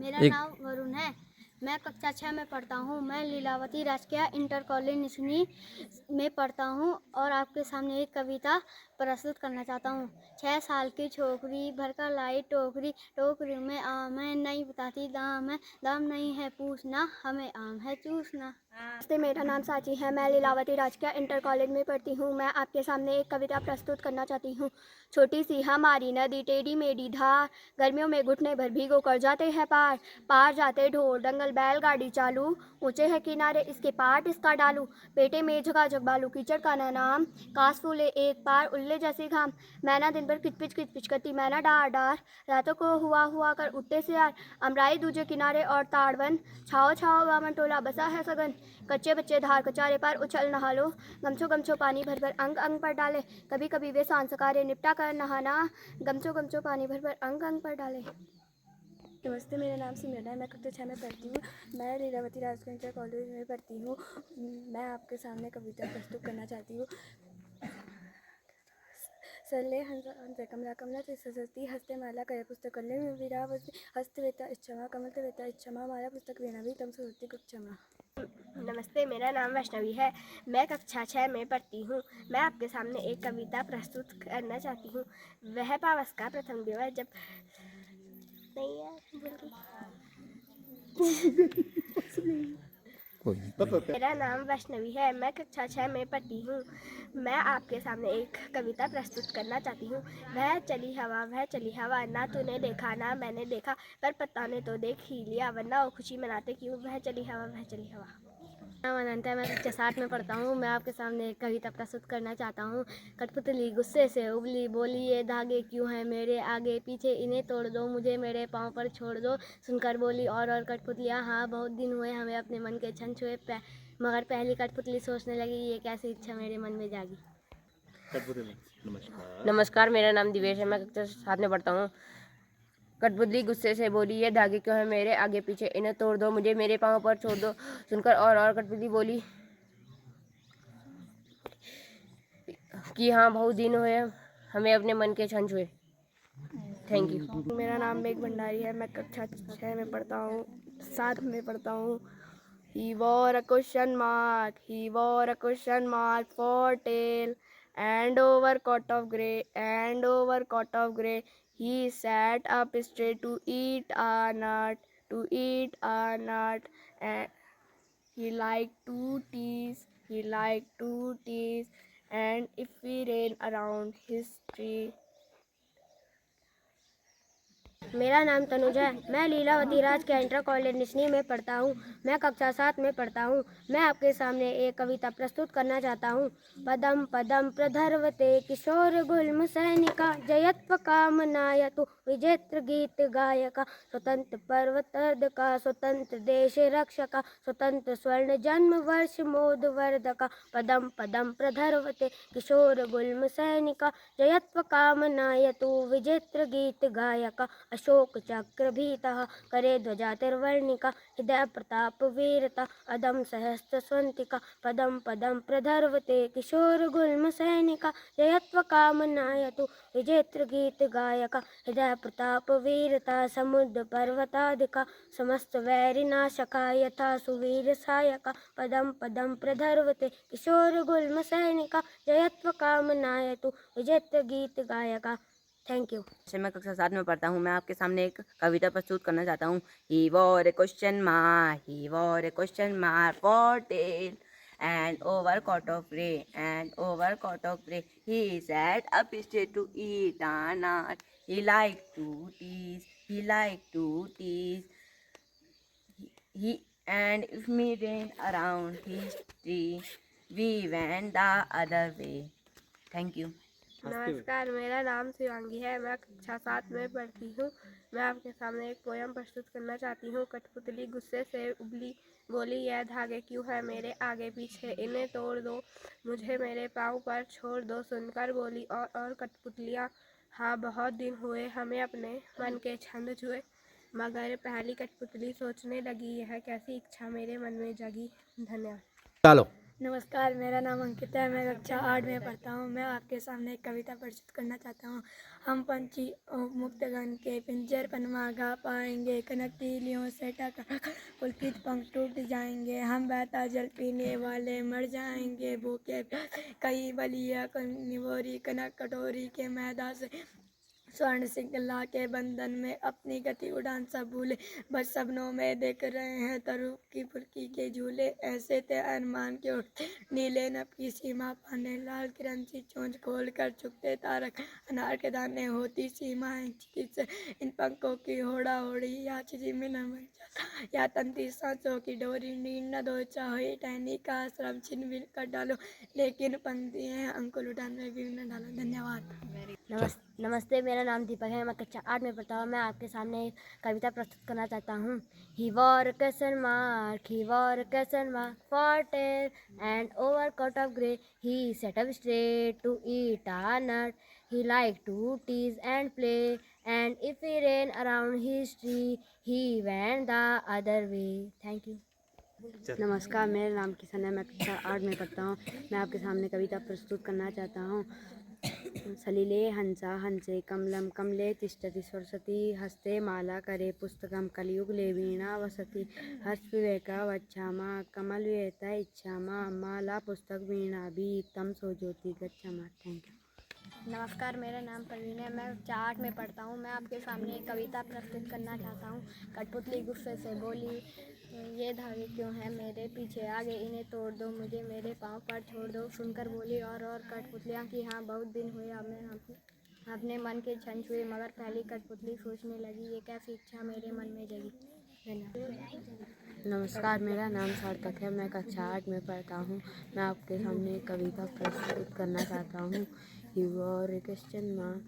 मेरा नाम वरुण है। मैं कक्षा 6 में पढ़ता हूँ। मैं लीलावती राजकीय इंटर कॉलेज निसनी में पढ़ता हूँ और आपके सामने एक कविता प्रस्तुत करना चाहता हूँ। 6 साल की छोकरी भरकर लाई टोकरी, टोकरी में आम है नहीं बताती दाम है, दाम नहीं है पूछना हमें आम है चूसना। नमस्ते, मेरा नाम साची है। मैं लीलावती राजकीय इंटर कॉलेज में पढ़ती हूँ। मैं आपके सामने एक कविता प्रस्तुत करना चाहती हूँ। छोटी सी हमारी नदी टेढ़ी मेढ़ी धार, गर्मियों में घुटने भर भीगो कर जाते हैं पार, पार जाते ढोल डंगल बैलगाड़ी चालू, ऊंचे है किनारे इसके पाट इसका डालू, पेटे में झकाझक बालू कीचड़ का न नाम, काश फूले एक पार उल्ले जैसी घाम, मैना दिन भर किचपिच करती मैना डार डार, रातों को हुआ कर उठते से यार, अमराई दूजे किनारे और ताड़वन, छाओ छाओ बामन टोला बसा है सगन, कच्चे बच्चे धार कचारे पर उछल नहा लो, गमछो गमछो पानी भर भर अंग अंग पर डाले, कभी कभी वे सांसकारे निपटा कर नहाना, गमछो गमछो पानी भर भर अंग अंग पर डाले। नमस्ते, मेरा नाम सिमरन है। मैं कक्षा 6 में पढ़ती हूँ। मैं लीलावती राजकीय इंटर कॉलेज में पढ़ती हूँ। मैं आपके सामने कविता प्रस्तुत करना चाहती हूँ। सरले हंस कमला कमला सरस्वती हस्ते माला करे पुस्तकल्ले विरावती हस्तवेता इच्छमा कमलवेता इच्छमा माला पुस्तक वीणावी तम सरस्वती कुक्षमा। नमस्ते, मेरा नाम वैष्णवी है। मैं कक्षा 6 में पढ़ती हूँ। मैं आपके सामने एक कविता प्रस्तुत करना चाहती हूँ। वह पावस का प्रथम दिवस जब नहीं है मेरा नाम वैष्णवी है। मैं कक्षा 6 में पढ़ती हूँ। मैं आपके सामने एक कविता प्रस्तुत करना चाहती हूँ। वह चली हवा ना तूने देखा ना मैंने देखा, पर पता ने तो देख ही लिया, वरना वो खुशी मनाते क्यों। वह चली हवा। अनंत है। मैं कक्षा 7 में पढ़ता हूँ। मैं आपके सामने एक कविता प्रस्तुत करना चाहता हूँ। कठपुतली गुस्से से उबली बोली, ये धागे क्यों हैं मेरे आगे पीछे, इन्हें तोड़ दो मुझे मेरे पाँव पर छोड़ दो। सुनकर बोली और कठपुतलियाँ, हाँ बहुत दिन हुए हमें अपने मन के छन छुए, मगर पहली कठपुतली सोचने लगी, ये कैसी इच्छा मेरे मन में जागी। नमस्कार, मेरा नाम दिवेश है। मैं कक्षा 7 में पढ़ता हूँ। कठपुतली गुस्से से बोली, ये धागे क्यों है मेरे आगे पीछे, इन्हें तोड़ दो मुझे मेरे पाँव पर छोड़ दो। सुनकर और कठपुतली बोली कि हाँ बहुत दिन हुए हमें अपने मन के छन छुए। Thank you. मेरा नाम मेघ भंडारी है। मैं कक्षा 6 में पढ़ता हूँ, 7 में पढ़ता हूँ। He wore a question mark for tail, and overcoat of grey. He sat up straight to eat a nut, and he liked to tease, and if we ran around his tree. मेरा नाम तनुज है। मैं लीलावती राजकीय inter college निसनी में पढ़ता हूँ। मैं कक्षा 7 में पढ़ता हूँ। मैं आपके सामने एक कविता प्रस्तुत करना चाहता हूँ। पदम पदम प्रधर्वते किशोर गुल्म सैनिका, जयत्व कामनायतु विजेत्र गीत गायका, स्वतंत्र पर्वतर्धका स्वतंत्र देश रक्षका, स्वतंत्र स्वर्ण जन्म वर्ष मोद वर्धका, पदम पदम प्रधर्वते किशोर गुल्म सैनिका, जयत्व कामनायतु विजेत्र गीत गायका, अशोक चक्र भीतः करे ध्वजा तिर्वर्णिका, हृदय प्रताप वीरता अदम सहस्त्र स्वंतिका, पदम पदम प्रधर्वते किशोर गुल्म सैनिका, जयत्व कामनायतु विजेत्र गीत गायका, हृदय प्रताप वीरता समुद्र पर्वताधिका, समस्त वैरिनाशका यथा सुवीर सहायका, पदम पदम प्रधर्वते किशोर गुल्म सैनिका, जयत्व कामनायतु विजेत्र गीत गायका। Thank you. मैं कक्षा 7 में पढ़ता हूँ। मैं आपके सामने एक कविता प्रस्तुत करना चाहता हूँ। He wore a question mark for tail, and overcoat of grey. He sat up straight to eat a nut. He liked to tease. And if me ran around his tree, we went the other way. Thank you. नमस्कार, मेरा नाम शिवांगी है। मैं कक्षा 7 में पढ़ती हूँ। मैं आपके सामने एक पोयम प्रस्तुत करना चाहती हूँ। कठपुतली गुस्से से उबली बोली, यह धागे क्यों है मेरे आगे पीछे, इन्हें तोड़ दो मुझे मेरे पाँव पर छोड़ दो। सुनकर बोली और कठपुतलियाँ, हाँ बहुत दिन हुए हमें अपने मन के छंद छुए, मगर पहली कठपुतली सोचने लगी, यह कैसी इच्छा मेरे मन में जगी। धन्यवाद। चलो। नमस्कार, मेरा नाम अंकिता है। मैं कक्षा 8 में पढ़ता हूँ। मैं आपके सामने एक कविता प्रस्तुत करना चाहता हूँ। हम पंछी मुक्तगण के पिंजर पनवा पाएंगे, कनक तीलियों से टकरा कर पुलकित पंख टूट जाएंगे। हम बहता जल पीने वाले मर जाएंगे भूखे प्यासे। कई बलिया निवोरी कनक कटोरी के मैदा से स्वर्ण श्रृंखला के बंधन में अपनी गति उड़ान सब भूले, बस सपनों में देख रहे हैं तरु की फुल्की के झूले। ऐसे थे अरमान के उड़ते नीले नभ की सीमा पाने, लाल किरण सी चोंच खोल कर चुकते तारक अनार के दाने होती सीमाएं से इन पंखों की होड़ा होड़ी या चिजी में न बन जाता या तंती सांसों की डोरी। नींद न दो चाहे टहनी का आश्रम छिन भी कर डालो, लेकिन पंक्ति है अंकुल उठाने भी न डालो। धन्यवाद। नमस्ते, मेरा नाम दीपक है। मैं कक्षा 8 में पढ़ता हूँ। मैं आपके सामने एक कविता प्रस्तुत करना चाहता हूँ। He wore a question mark, he wore a question mark for tail and overcoat of grey. He sat up straight to eat a nut. He liked to tease and play, and if he ran around his tree, he went the other way. Thank you. नमस्कार, मेरा नाम किशन है। मैं कक्षा 8 में पढ़ता हूँ। मैं आपके सामने कविता प्रस्तुत करना चाहता हूँ। सलिले हंसा हंसे कमलम कमले तिष्ठति सरस्वती, हस्ते माला करे पुस्तकम कलियुगले वीणा वसति। हर्ष विवेका वच्छामा कमल विवेता इच्छामा, माला पुस्तक वीणा भी तम सो ज्योति गच्छामा। Thank you. नमस्कार, मेरा नाम प्रवीण है। मैं कक्षा 8 में पढ़ता हूँ। मैं आपके सामने एक कविता प्रस्तुत करना चाहता हूँ। कठपुतली गुस्से से बोली, ये धागे क्यों हैं मेरे पीछे आगे, इन्हें तोड़ दो, मुझे मेरे पाँव पर छोड़ दो। सुनकर बोली और कठपुतलियाँ कि हाँ, बहुत दिन हुए हमें अपने मन के छन छुए, मगर पहली कठपुतली सोचने लगी, ये कैसी इच्छा मेरे मन में जगी। धन्यवाद। नमस्कार, मेरा नाम सार्थक है। मैं कक्षा 8 में पढ़ता हूँ। मैं आपके सामने एक कविता प्रस्तुत करना चाहता हूँ। He wore a question mark,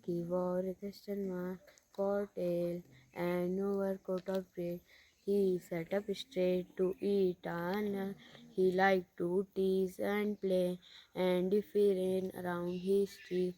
he wore a question mark for tail and overcoat of gray. He sat up straight to eat a nut. He liked to tease and play, and if he ran around his tree,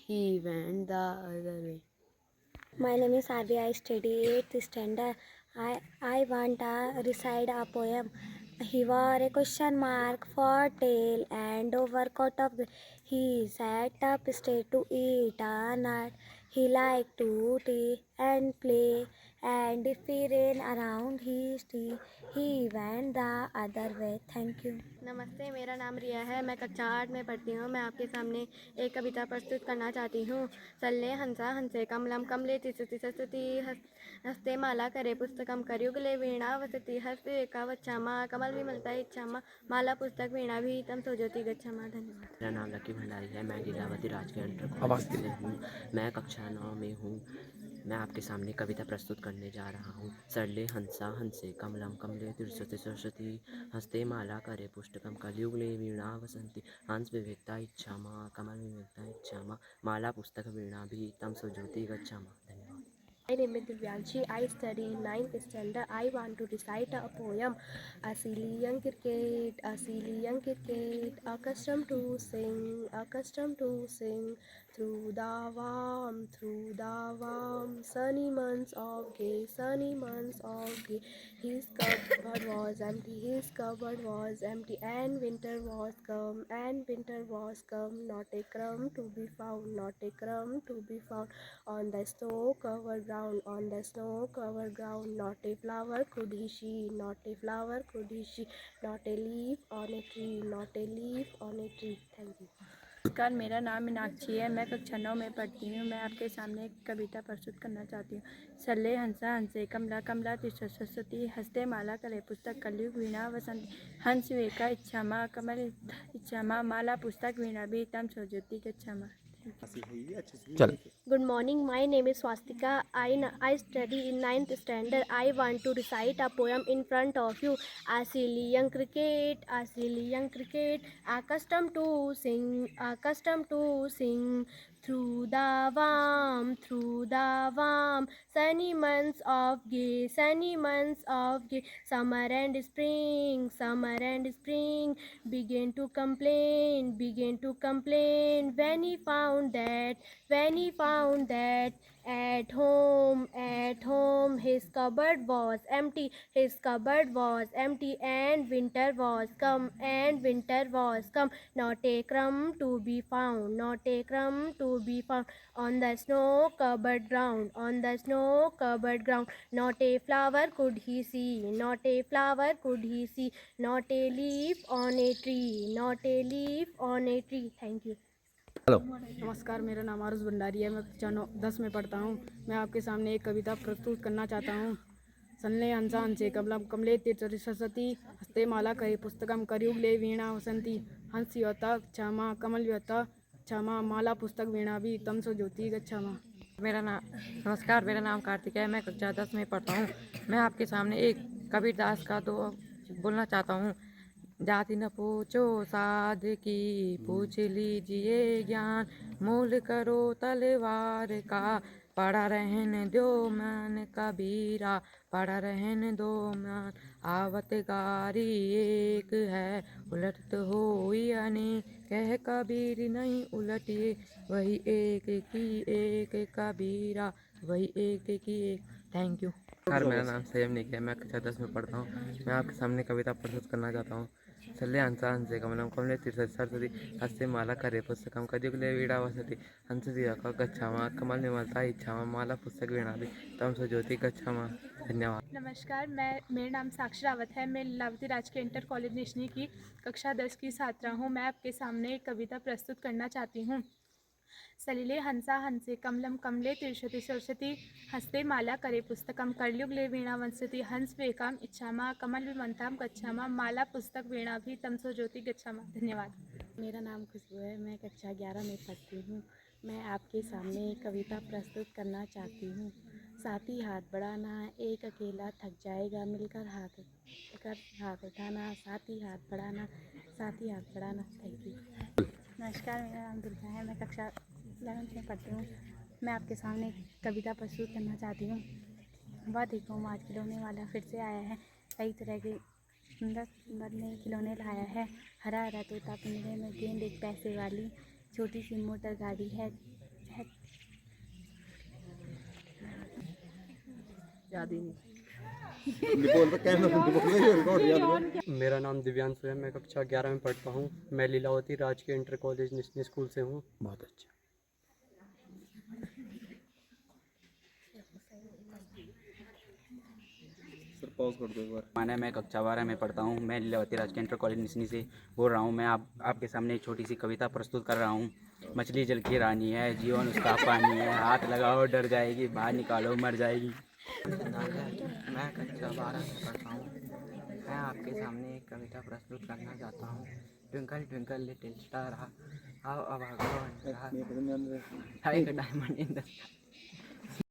he went the other way. My name is Arvi. I study 8th standard. I want to recite a poem. He wore a question mark for tail and overcoat of grey. He sat up straight to eat a nut. He liked to tea and play, and if he ran around his tree, he went the other way. Thank you. नमस्ते, मेरा नाम रिया है। मैं कक्षा 8 में पढ़ती हूँ। मैं आपके सामने एक कविता प्रस्तुत करना चाहती हूँ। सल्ले हंसा हंसे कमलम कमले तिसति सरस्वती, हस्ते माला करे पुस्तकम करयुगले वीणा वसति। हस्त विवेका वच्छामा कमल विमलता इच्छामा, माला पुस्तक वीणा भी तम सो ज्योति गच्छामा। धन्यवाद। मेरा नाम लकी भंडारी है। मैं लीलावती राजकीय इंटर कॉलेज से हूँ। मैं कक्षा 9 में हूँ। मैं आपके सामने कविता प्रस्तुत करने जा रहा हूँ। सरले हंसा हंसे कमलम कमले तिरसति सरस्वती, हस्ते माला करे पुस्तकम कलियुगले वीणा वसंती। हंस विवेकता इच्छामा कमल विवेकता इच्छामा, माला पुस्तक वीणा भी तम सो ज्योति गच्छामा। धन्यवाद। My name is Divyanshi. I study in 9th standard. I want to recite a poem. A silly young cricket, accustomed to sing, through the warm, sunny months of gay. His cupboard was empty, and winter was come, not a crumb to be found. On the snow-covered ground, not a flower could he see, not a leaf on a tree. Thank you. नमस्कार, मेरा नाम मीनाक्षी है। मैं कक्षा 9 में पढ़ती हूँ। मैं आपके सामने एक कविता प्रस्तुत करना चाहती हूँ। सल्ले हंसा हंसे कमला कमला तिष्ठति सरस्वती, हस्ते माला करे पुस्तक कलयुग वीणा वसंती। हंस विवेका इच्छामा कमल इच्छामा, माला पुस्तक वीणा भी तम सो ज्योति गच्छामा। Good morning. My name is Swastika. I study in 9th standard. I want to recite a poem in front of you. A silly young cricket, accustomed to sing, through the warm, sunny months of gay. Summer and spring began to complain when he found that At home, his cupboard was empty. And winter was come. Not a crumb to be found. On the snow covered ground. Not a flower could he see. Not a leaf on a tree. Thank you. नमस्कार, मेरा नाम आरुष भंडारी है। मैं कक्षा 10 में पढ़ता हूँ। मैं आपके सामने एक कविता प्रस्तुत करना चाहता हूँ। सन्ने हंसा हंसे कमलम कमले तीर्थ सरस्वती हस्ते माला करे पुस्तकम करयुगले वीणा वसंती हंस योता क्षमा कमल योता क्षमा माला पुस्तक वीणा भी तमसो ज्योति गच्छामा। नमस्कार, मेरा नाम कार्तिक है। मैं कक्षा 10 में पढ़ता हूँ। मैं आपके सामने एक कबीरदास का दो बोलना चाहता हूँ। जाति न पूछो साध की, पूछ लीजिए ज्ञान, मूल करो तलवार का, पड़ा रहने दो मन कबीरा, पड़ा रहने दो मन। आवत गारी एक है, उलट हो अनेक, कह कबीर नहीं उलटिए, वही एक की एक कबीरा, वही एक की एक। Thank you. मेरा नाम सैयम निक है। मैं कक्षा 10 में पढ़ता हूँ। मैं आपके सामने कविता प्रस्तुत करना चाहता हूँ। सल्ले हंसा हंसे कमलम कमले तीर्थ सरस्वती हस्ते माला करे पुस्तकम कद्युगले वीणा वसति हंस दिया का गच्छामा कमल निमलता इच्छामा माला पुस्तक वीणा भी तमसो ज्योति गच्छामा। धन्यवाद। नमस्कार, मेरा नाम साक्षी रावत है। मैं लीलावती राजकीय इंटर कॉलेज निशनी की कक्षा 10 की छात्रा हूँ। मैं आपके सामने एक कविता प्रस्तुत करना चाहती हूँ। सलिले हंसा हंसे कमलम कमले तिरशति सरस्वती हस्ते माला करे पुस्तकम करयुगले वीणा वंसति हंस वेकाम इच्छामा कमल विमंताम गच्छामा माला पुस्तक वीणा भी तमसो ज्योति गच्छामा। धन्यवाद। मेरा नाम खुशबू है। मैं कक्षा 11 में पढ़ती हूँ। मैं आपके सामने एक कविता प्रस्तुत करना चाहती हूँ। साथी हाथ बढ़ाना, एक अकेला थक जाएगा, मिलकर हाथ उठाना, साथी हाथ बढ़ाना। Thank you. नमस्कार, मेरा नाम दुर्गा है। मैं कक्षा 11 में पढ़ती हूँ। मैं आपके सामने एक कविता प्रस्तुत करना चाहती हूँ। वह देखो आज खिलौने वाला फिर से आया है, कई तरह के सुंदर नए खिलौने लाया है। हरा हरा तोता, पिंजरे में गेंद, एक पैसे वाली छोटी सी मोटर गाड़ी है। मेरा नाम दिव्यांशु है। मैं कक्षा 11 में पढ़ता हूँ। मैं लीलावती राजकीय इंटर कॉलेज निशनी स्कूल से हूँ। बहुत अच्छा। माना मैं कक्षा 12 में पढ़ता हूँ। मैं लीलावती राजकीय इंटर कॉलेज निशनी से बोल रहा हूँ। मैं आपके सामने एक छोटी सी कविता प्रस्तुत कर रहा हूँ। मछली जल की रानी है, जीवन उसका पानी है, हाथ लगाओ डर जाएगी, बाहर निकालो मर जाएगी। मैं कक्षा 12 में पढ़ता हूँ। मैं आपके सामने एक कविता प्रस्तुत करना चाहता हूँ। Twinkle twinkle little star, how a diamond in the